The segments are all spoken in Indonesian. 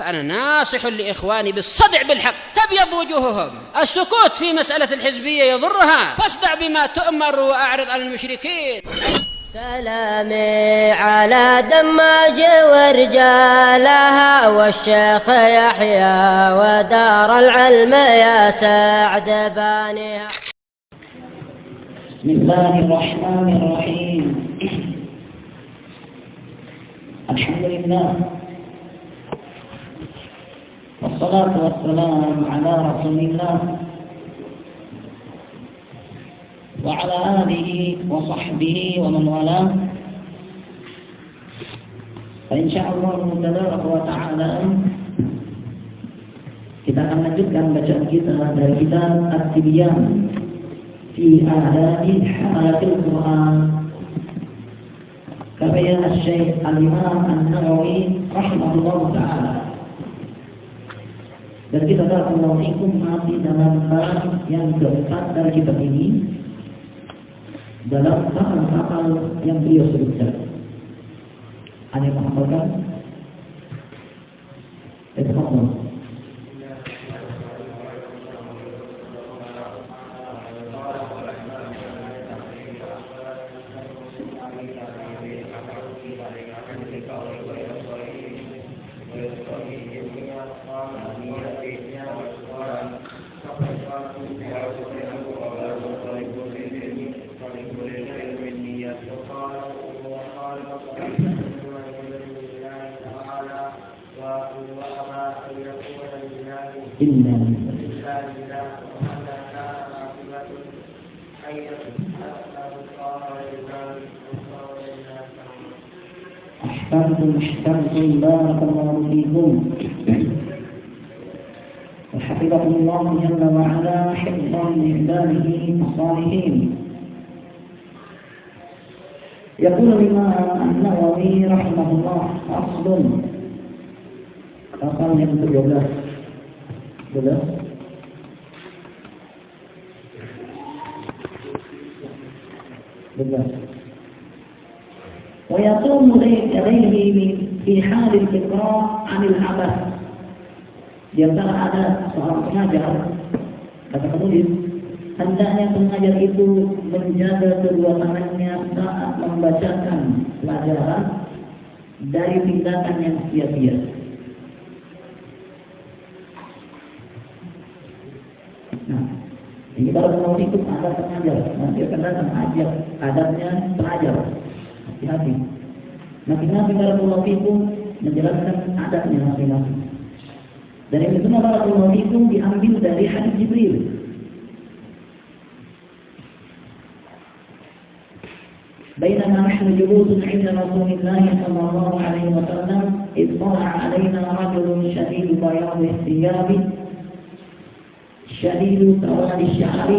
فأنا ناصح لإخواني بالصدع بالحق، تبيض وجوههم. السكوت في مسألة الحزبية يضرها، فاصدع بما تؤمر وأعرض عن المشركين. سلامي على دماج ورجالها والشيخ يحيى ودار العلم يا سعد بانيها. بسم الله الرحمن الرحيم. الحمد لله والصلاة والسلام على رسول الله وعلى آله وصحبه ومن والاه. فإن شاء الله تبارك وتعالى kita akan lanjutkan bacaan kita dari kitab At-Tibyan fi Adabi Hamalatil Quran karya Syekh Al-Imam An-Nawawi rahimahullah ta'ala. Dan kita barakallahu fikum masih dalam bab yang keempat dari kitab ini, dalam hal-hal yang beliau sebutkan. Ada yang menghafalkan? Tafadhal. أحسنتم بارك الله فيكم وحفظكم الله جل وعلا حفظا لعباده الصالحين. يقول الإمام النووي رحمه الله فصل yang ke-12 ويقوم إليه في حال الإقراء عن العبث. Di antara ada seorang pengajar, kata penulis, hendaknya pengajar itu menjaga kedua tangannya saat membacakan pelajaran dari tindakan yang sia-sia. Nah, ini baru itu ada pengajar, nanti akan datang ajak adabnya pengajar. Hati-hati. Nabi-nabi barakallahu fikum menjelaskan adabnya masing-masing. Dan ini semua barakallahu fikum diambil dari hadis Jibril. بينما نحن جلوس عند رسول الله صلى الله عليه وسلم إذ طلع علينا رجل شديد بياض الثياب شديد سواد الشعر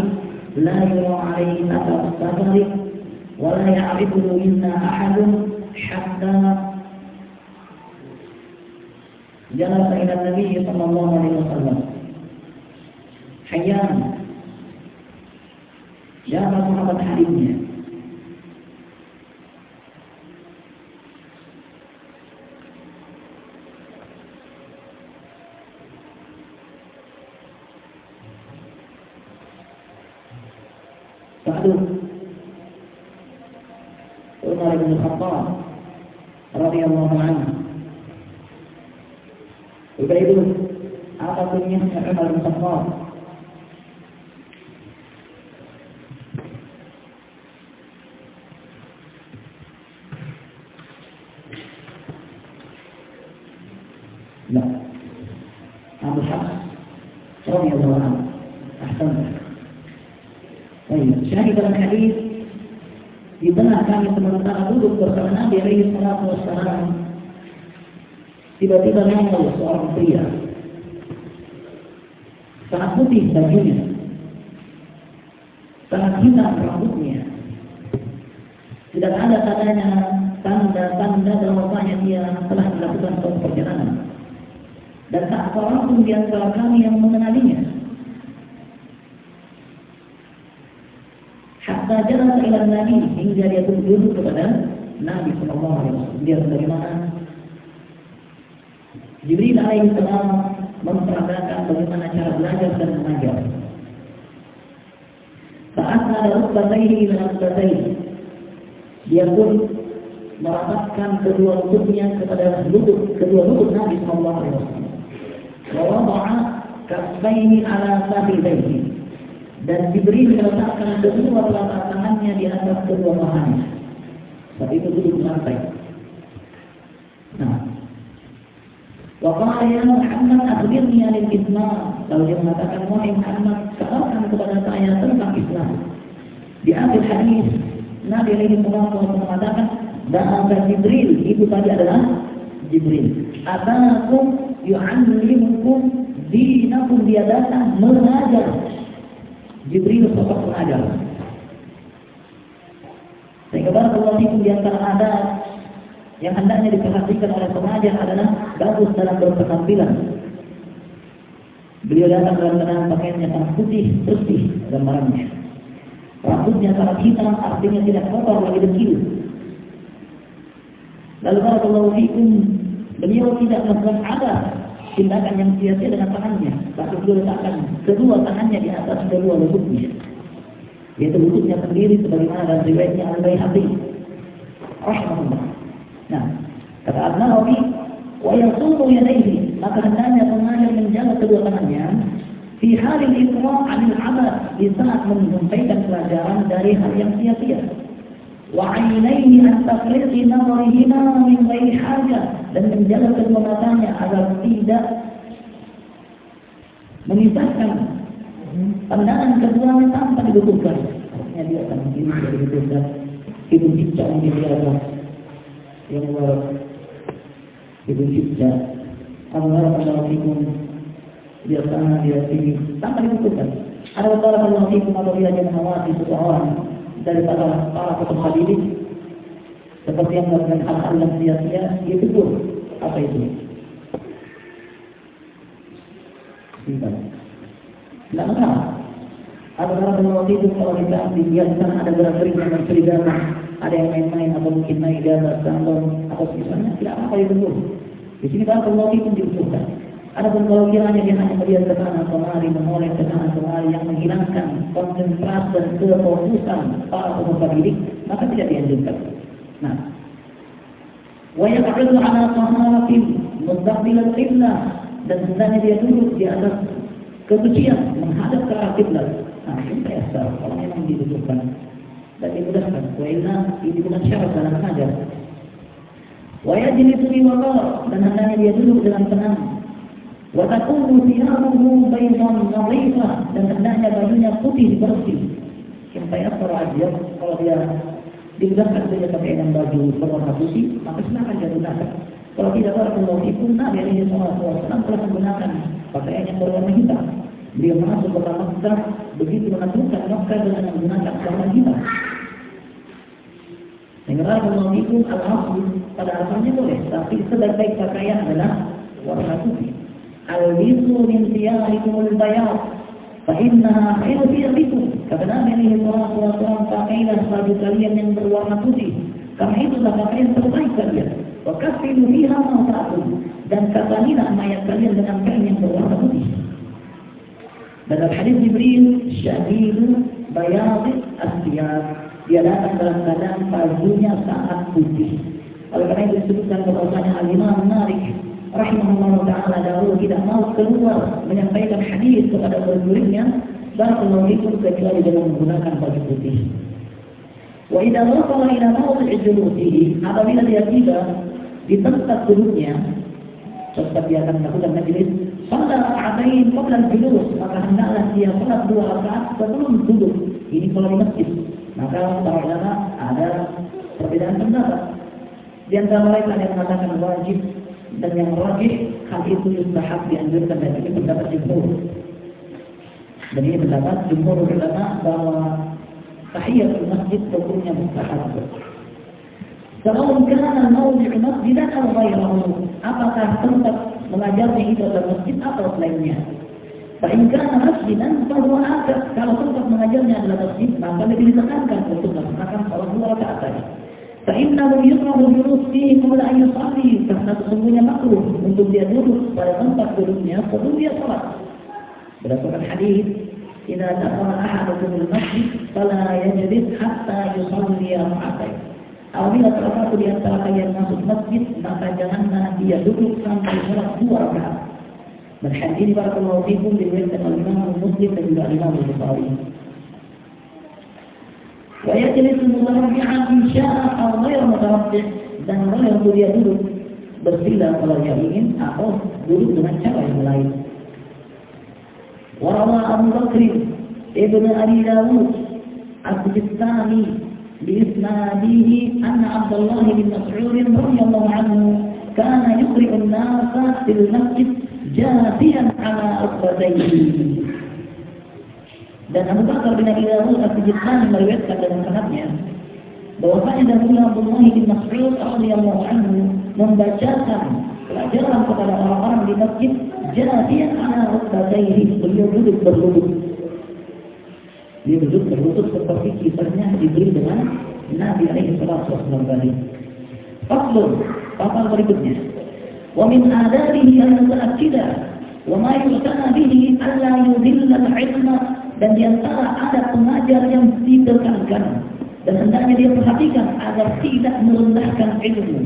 لا يرى عليه أثر السفر ولا يعرفه منا أحد حتى جلس إلى النبي صلى الله عليه وسلم حيان جاء صحابة حديثنا Umar bin Khattab radhiyallahu anhu. Udah itu apa punya Umar bin Khattab? Nah, Abu Hafs radhiyallahu anhu. Ahsan. Syahid dalam hadis di tengah kami sementara duduk bersama Nabi alaihi salatu wassalam, tiba-tiba nongol seorang pria sangat putih bajunya, sangat hitam rambutnya, tidak ada tandanya tanda-tanda bahwasanya dia telah melakukan suatu perjalanan, dan tak seorang pun di antara kami yang mengenalinya. Hatta jalan ila Nabi, hingga dia pun duduk kepada Nabi sallallahu alaihi wasallam. Dia dari mana? Jibril alaihi salam memperagakan bagaimana cara belajar dan mengajar. Saat ada rukbatayhi ila rukbatayhi, dia pun merapatkan kedua lututnya kepada kedua lutut Nabi sallallahu alaihi wasallam. Wa wada'a kaffaihi ala fakhidaihi, dan Jibril meletakkan kedua telapak tangannya di atas kedua pahanya. Saat itu duduk di lantai. Nah, wa qala ya Muhammad akhbirni 'anil Islam. Lalu dia mengatakan, wahai Muhammad, kabarkan kepada saya tentang Islam. Di akhir hadis Nabi alaihi wasallam mengatakan, bahwa Jibril itu tadi adalah Jibril. Atakum yu'allimukum dinakum, dia datang mengajar. Jibril sosok pengajar. Sehingga barakallahu fikum, di antara adab yang hendaknya diperhatikan oleh pengajar adalah bagus dalam berpenampilan. Beliau datang dalam keadaan pakaiannya sangat putih, bersih gambarannya. Rambutnya sangat hitam, artinya tidak kotor lagi dekil. Lalu barakallahu fikum, beliau tidak melakukan ada tindakan yang sia-sia dengan tangannya, tapi beliau letakkan kedua tangannya di atas kedua lututnya, yaitu lututnya sendiri sebagaimana dalam riwayatnya Al-Baihaqi rahimahullah. Nah, kata An-Nawawi, wa yasumu yadayhi, maka hendaknya pengajar menjaga kedua tangannya fi halil iqra' 'anil 'amal, di saat menyampaikan pelajaran dari hal yang sia-sia. Wa 'ainaihi an tafriqi nazarihima min ghairi haja, dan menjaga kedua matanya agar tidak memisahkan pandangan keduanya tanpa dibutuhkan. Artinya dia akan begini, tidak dibutuhkan. Hidung cicak mungkin dia adalah yang luar hidung cicak. Allah fikum, dia sana, dia sini, tanpa dibutuhkan. Ada Allah fikum apabila dia menghawati seseorang dari para peserta didik, seperti yang melakukan hal-hal yang sia-sia, dia tegur. Apa itu? Tidak. Tidak masalah. Ada itu kalau kita dibiarkan ada gerak-gerik yang mencurigakan, ada yang main-main atau mungkin naik di atas kantong atau misalnya, tidak apa itu tegur. Di sini barakallahu fikum diusulkan. Adapun kalau kiranya dia hanya melihat ke kanan kemari, menoleh ke kanan kemari yang menghilangkan konsentrasi dan kefokusan para peserta didik, maka tidak dianjurkan. Nah, wa yaq'udu 'ala taharatin mustaqbilal qiblah, dan hendaknya dia duduk di atas kesucian menghadap ke arah kiblat. Nah, ini biasa kalau memang dibutuhkan dan dimudahkan. Wa illa ini bukan syarat dalam mengajar. Wa yajlisu bi waqar, dan hendaknya dia duduk dengan tenang. Wa takunu thiyabuhu baydan nadhifah, dan hendaknya bajunya putih bersih. Sampai apa aja kalau dia dimudahkan saja pakai yang baju berwarna putih, maka silakan dia gunakan. Kalau tidak, barakallahu fikum, Nabi alaihi wasallam telah menggunakan pakaian yang berwarna hitam. Beliau masuk ke Makkah, begitu menentukan Makkah dengan menggunakan warna hitam. Sehingga barakallahu fikum, al-asl pada asalnya boleh, tapi sebaik-baik pakaian adalah warna putih. Al-bisu min thiyarikumul bayad, fa innaha khairu thiyabikum. Kata Nabi alaihi wasallam, pakailah baju kalian yang berwarna putih, karena itulah pakaian terbaik kalian. Wa kafilu fiha ma ta'kul, dan kafanilah mayat kalian dengan kain yang berwarna putih. Dalam hadis Jibril, syadidu bayad as-thiyab, dia datang dalam keadaan bajunya sangat putih. Oleh karena itu disebutkan bahwasanya Al-Imam Malik rahimahullah ta'ala dahulu tidak mau keluar menyampaikan hadis kepada murid-muridnya, barakallahu fikum, kecuali dengan menggunakan baju putih. Wa idza wasala ila mawdi'i julusihi, apabila dia tiba di tempat duduknya, tempat dia akan melakukan majlis, salat raka'atain qabla al-julus, maka hendaklah dia salat 2 rakaat sebelum duduk. Ini kalau di masjid. Maka para ulama ada perbedaan pendapat. Di antara mereka yang mengatakan wajib, dan yang rajih hal itu mustahab, dianjurkan, dan ini pendapat jumhur. Dan ini pendapat jumhur ulama bahwa tahiyatul masjid hukumnya mustahab. Sawa'un kana al-mawdi'u masjidan aw ghayrahu, apakah tempat mengajarnya itu adalah masjid atau selainnya. Fa in kana masjidan fa huwa akad, kalau tempat mengajarnya adalah masjid, maka lebih ditekankan untuk melaksanakan salat 2 rakaat saja. Fa'innahu yukrahu julus fihi qabla an yusalli, karena sesungguhnya makruh untuk dia duduk pada tempat duduknya sebelum dia salat. Berdasarkan hadis, "Idza dakhala ahadukum al-masjid fala yajlis hatta yusalli rak'atain." Apabila salah satu di antara kalian masuk masjid, maka janganlah dia duduk sampai salat 2 rakaat. Dan hadis ini barakallahu fikum diriwayatkan oleh Imam Muslim dan juga Imam Bukhari. Wa yajlisu mutarabbi'an in sya'a aw ghayra mutarabbi', dan boleh untuk dia duduk bersila kalau dia ingin atau duduk dengan cara yang lain. Wa rawa Abu Bakr ibn Abi Dawud al-Sijistani bi isnadihi anna Abdullah bin Mas'ud radhiyallahu anhu kana yuqri'u an-nasa fil masjid jathiyan ala rukbatayhi. Dan Abu Bakar bin Abi Dawud al-Sijistani meriwayatkan dalam sanadnya bahwasanya dahulu Abdullah bin Mas'ud radhiyallahu anhu membacakan pelajaran kepada orang-orang di masjid jathiyan ala rukbatayhi, beliau duduk berlutut. Dia duduk berlutut seperti kisahnya diberi dengan Nabi alaihi salatu wasallam tadi. Faslun, pasal berikutnya. Wa min adabihi al-mutaakkida wa ma yu'tana bihi alla yudilla al-'ilma, dan di antara adab pengajar yang ditekankan dan hendaknya dia perhatikan agar tidak merendahkan ilmu.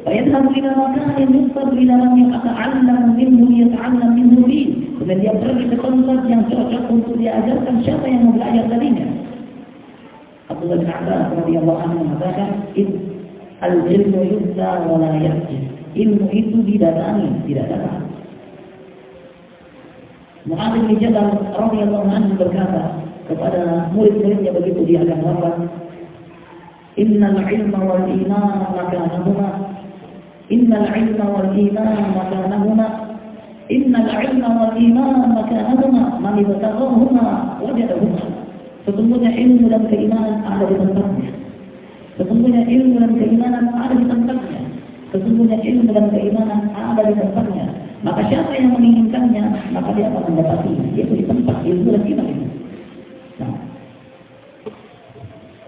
Fayadhabu ila makanin yusab ila man yata'allam minhu yata'allam minhu bi. Kemudian dia pergi ke tempat yang cocok untuk diajarkan siapa yang mau belajar darinya. Abdullah bin Abbas radhiyallahu anhu mengatakan, "Al-ilmu yudza wa la ya'ti." Ilmu itu didatangi, tidak datang. Mu'adz bin Jabal radhiyallahu anhu berkata kepada murid-muridnya begitu dia akan wafat, "Innal ilma wal iman makanahuma, innal ilma wal iman makanahuma, innal ilma wal iman makanahuma, man ibtaghahuma wajadahuma." Sesungguhnya ilmu dan keimanan ada di tempatnya. Sesungguhnya ilmu dan keimanan ada di tempatnya. Sesungguhnya ilmu dan keimanan ada di tempatnya. Maka siapa yang menginginkannya, maka dia akan mendapatinya, yaitu di tempat ilmu dan iman itu. Nah,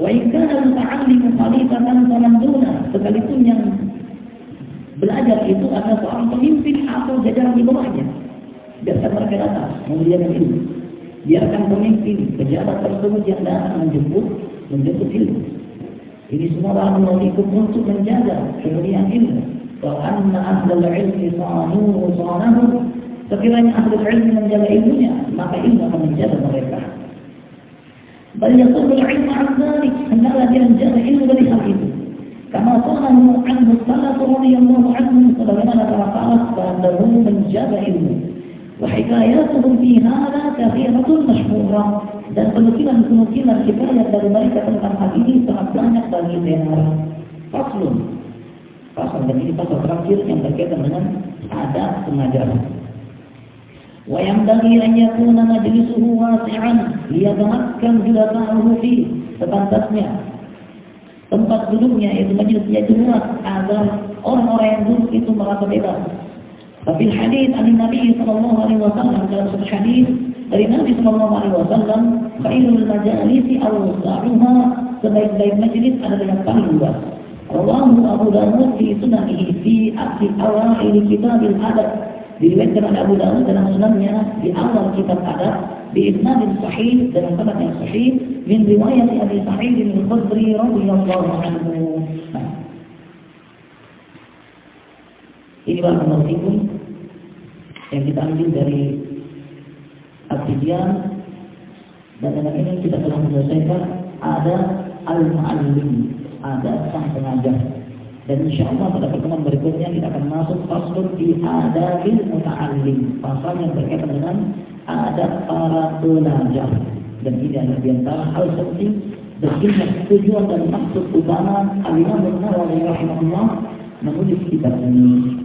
wa in kana al-muta'allimu khalifatan faman duna, sekalipun yang belajar itu adalah seorang pemimpin atau jajaran di bawahnya, biarkan mereka datang memuliakan ilmu. Biarkan pemimpin pejabat tersebut yang datang menjemput ilmu. Ini semua adalah untuk menjaga kemuliaan ilmu. Wa anna ahlul ilmi sa'anuhu sa'anahu, sekiranya ahlul ilmi menjaga ilmunya, maka ilmu akan menjaga mereka. Bal yaqulu al-ilmu an dzalik, hendaklah dia menjaga ilmu dari hal itu. Kama sa'anahu anhu salaf radhiyallahu anhu, sebagaimana para salaf dahulu menjaga ilmu. Wa hikayatuhum fi hadha kathiratun mashhurah, dan penukilan-penukilan hikayat dari mereka tentang hal ini sangat banyak bagi dengar. Faslun, pasal dan ini pasal terakhir yang berkaitan dengan adab pengajaran. Wa yanbaghi an yakuna majlisuhu wasi'an liyatamakkan julasa'uhu fi, sepantasnya tempat duduknya yaitu majlisnya itu luas agar orang-orang yang duduk itu merasa bebas. Tapi hadis dari Nabi sallallahu alaihi wasallam, dalam satu hadis dari Nabi sallallahu alaihi wasallam, khairul majalisi awsa'uha, sebaik-baik majlis adalah yang paling luas. Rawahu Abu Dawud fi sunanihi fi awail kitabil adab, diriwayatkan oleh Abu Dawud dalam sunannya di awal kitab adab bi isnadin sahih, dalam sanad yang sahih min riwayat Abi Sa'id al-Khudri radhiyallahu anhu. Ini barakallahu fikum yang kita ambil dari Al-Tibyan, dan dalam ini kita telah menyelesaikan ada al-mu'allim, ada sang pengajar. Dan insyaallah pada pertemuan berikutnya kita akan masuk faslun di adabil muta'allim, pasal yang berkaitan dengan adab para pelajar. Dan ini adalah di antara hal penting dan ini tujuan dan maksud utama Al-Imam An-Nawawi rahimahullah menulis kitab ini.